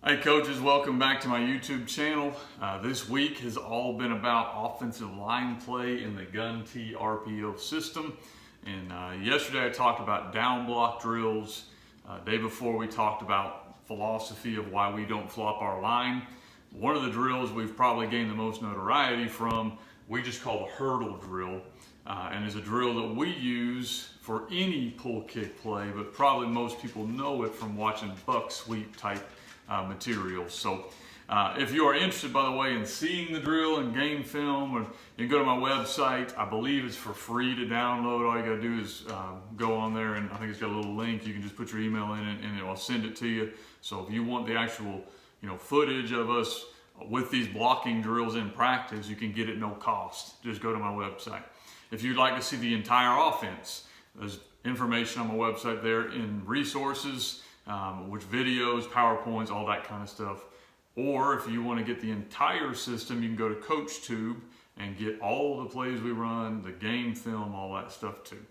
Hey coaches, welcome back to my YouTube channel. This week has all been about offensive line play in the gun tee RPO system. And yesterday I talked about down block drills. Day before we talked about philosophy of why we don't flop our line. One of the drills we've probably gained the most notoriety from, we just call the hurdle drill. And is a drill that we use for any pull kick play, but probably most people know it from watching buck sweep type materials. So if you are interested, by the way, in seeing the drill and game film, or you can go to my website. I believe it's for free to download. All you got to do is go on there, and I think it's got a little link. You can just put your email in it, and it will send it to you. So if you want the actual footage of us with these blocking drills in practice, you can get it no cost. Just go to my website. If you'd like to see the entire offense, there's information on my website there in resources, which videos, PowerPoints, all that kind of stuff. Or if you want to get the entire system, you can go to CoachTube and get all the plays we run, the game film, all that stuff too.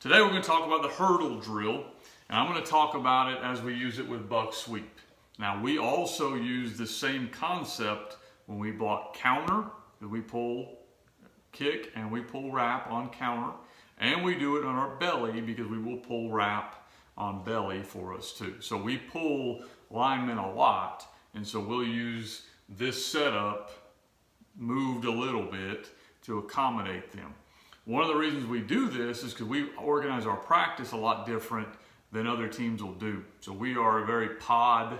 Today we're going to talk about the hurdle drill, and I'm going to talk about it as we use it with buck sweep. Now we also use the same concept when we block counter, that we pull kick and we pull wrap on counter, and we do it on our belly because we will pull wrap on belly for us too. So we pull linemen a lot, and so we'll use this setup moved a little bit to accommodate them. One of the reasons we do this is because we organize our practice a lot different than other teams will do. So we are a very pod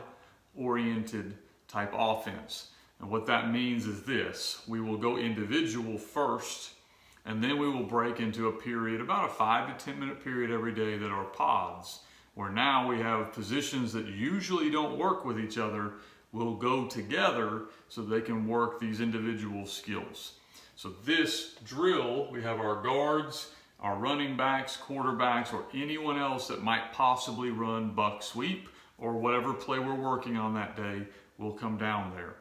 oriented type offense. And what that means is this: we will go individual first, and then we will break into a period, about a 5 to 10 minute period every day, that are pods, where now we have positions that usually don't work with each other will go together so they can work these individual skills. So this drill, we have our guards, our running backs, quarterbacks, or anyone else that might possibly run buck sweep or whatever play we're working on that day will come down there.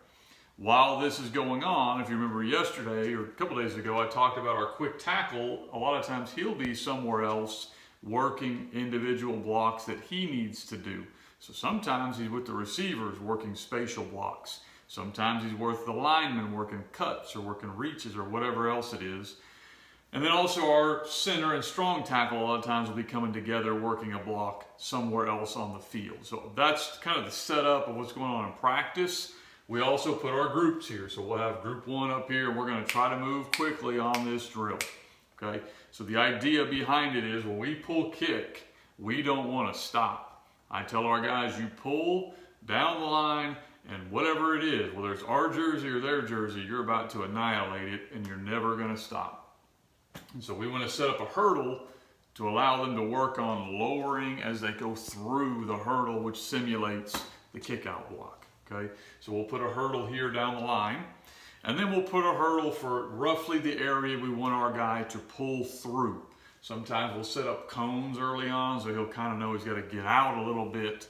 While this is going on, if you remember yesterday or a couple days ago, I talked about our quick tackle. A lot of times he'll be somewhere else working individual blocks that he needs to do. So sometimes he's with the receivers working spatial blocks. Sometimes he's with the linemen working cuts or working reaches or whatever else it is. And then also our center and strong tackle a lot of times will be coming together working a block somewhere else on the field. So that's kind of the setup of what's going on in practice. We also put our groups here. So we'll have group one up here, and we're going to try to move quickly on this drill. Okay, so the idea behind it is when we pull kick, we don't want to stop. I tell our guys, you pull down the line, and whatever it is, whether it's our jersey or their jersey, you're about to annihilate it, and you're never going to stop. And so we want to set up a hurdle to allow them to work on lowering as they go through the hurdle, which simulates the kick out block. Okay, so we'll put a hurdle here down the line, and then we'll put a hurdle for roughly the area we want our guy to pull through. Sometimes we'll set up cones early on, so he'll kind of know he's got to get out a little bit.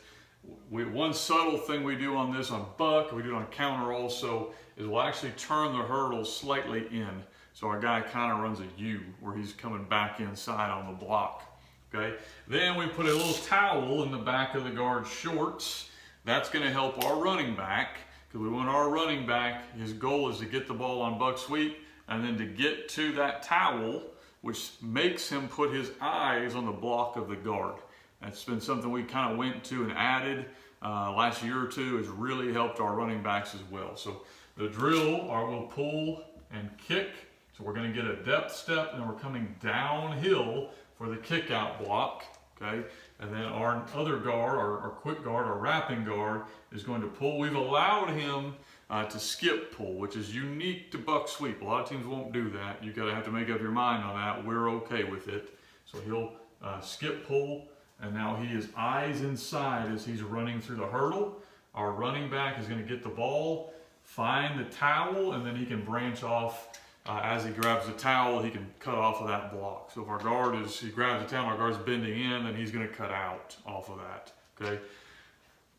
One subtle thing we do on this, on buck, we do it on counter also, is we'll actually turn the hurdle slightly in. So our guy kind of runs a U, where he's coming back inside on the block. Okay. Then we put a little towel in the back of the guard's shorts. That's going to help our running back, because we want our running back, his goal is to get the ball on buck sweep and then to get to that towel, which makes him put his eyes on the block of the guard. That's been something we kind of went to and added last year or two. Has really helped our running backs as well. So the drill, we'll pull and kick. So we're going to get a depth step, and we're coming downhill for the kick out block. Okay, and then our other guard, our quick guard, our wrapping guard, is going to pull. We've allowed him to skip pull, which is unique to buck sweep. A lot of teams won't do that. You've got to have to make up your mind on that. We're okay with it. So he'll skip pull, and now he is eyes inside as he's running through the hurdle. Our running back is going to get the ball, find the towel, and then he can branch off. As he grabs the towel, he can cut off of that block. So if our guard he grabs the towel, our guard's bending in, then he's going to cut out off of that. Okay.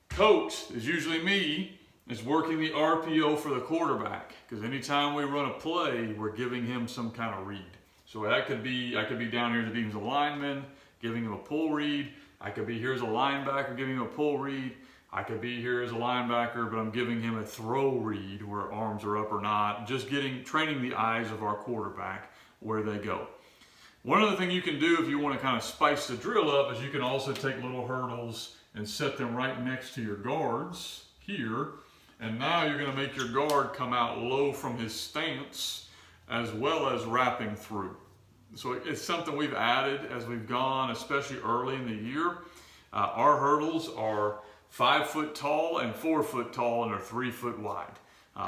Coach is usually me. Is working the RPO for the quarterback, because anytime we run a play, we're giving him some kind of read. So that could be, I could be down here as a lineman, giving him a pull read. I could be here as a linebacker, giving him a pull read. I could be here as a linebacker, but I'm giving him a throw read where arms are up or not, just training the eyes of our quarterback where they go. One other thing you can do if you want to kind of spice the drill up is you can also take little hurdles and set them right next to your guards here. And now you're going to make your guard come out low from his stance as well as wrapping through. So it's something we've added as we've gone, especially early in the year. Our hurdles are 5 foot tall and 4 foot tall, and are 3 foot wide.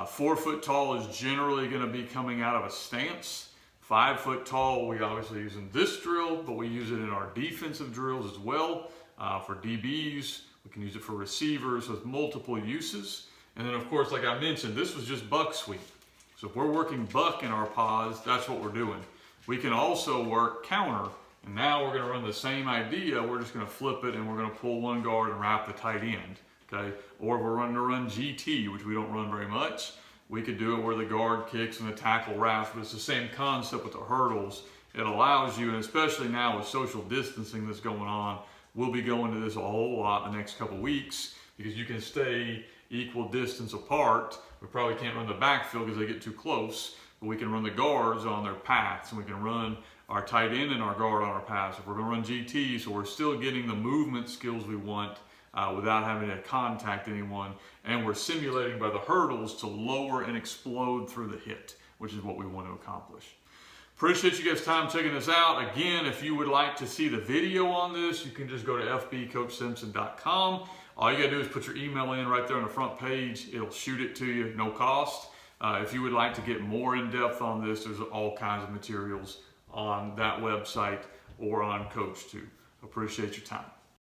4 foot tall is generally going to be coming out of a stance. 5 foot tall, we obviously use in this drill, but we use it in our defensive drills as well. For DBs, we can use it for receivers with multiple uses. And then of course, like I mentioned, this was just buck sweep. So if we're working buck in our pause, that's what we're doing. We can also work counter, and now we're going to run the same idea. We're just going to flip it and we're going to pull one guard and wrap the tight end. Okay? Or if we're running to run GT, which we don't run very much, we could do it where the guard kicks and the tackle wraps, but it's the same concept with the hurdles. It allows you, and especially now with social distancing that's going on, we'll be going to this a whole lot in the next couple weeks because you can stay equal distance apart. We probably can't run the backfield because they get too close, but we can run the guards on their paths, and we can run our tight end and our guard on our paths. If we're going to run GT, so we're still getting the movement skills we want without having to contact anyone, and we're simulating by the hurdles to lower and explode through the hit, which is what we want to accomplish. Appreciate you guys' time checking this out. Again, if you would like to see the video on this, you can just go to fbcoachsimpson.com. All you gotta do is put your email in right there on the front page. It'll shoot it to you, no cost. If you would like to get more in depth on this, there's all kinds of materials on that website or on CoachTube. Appreciate your time.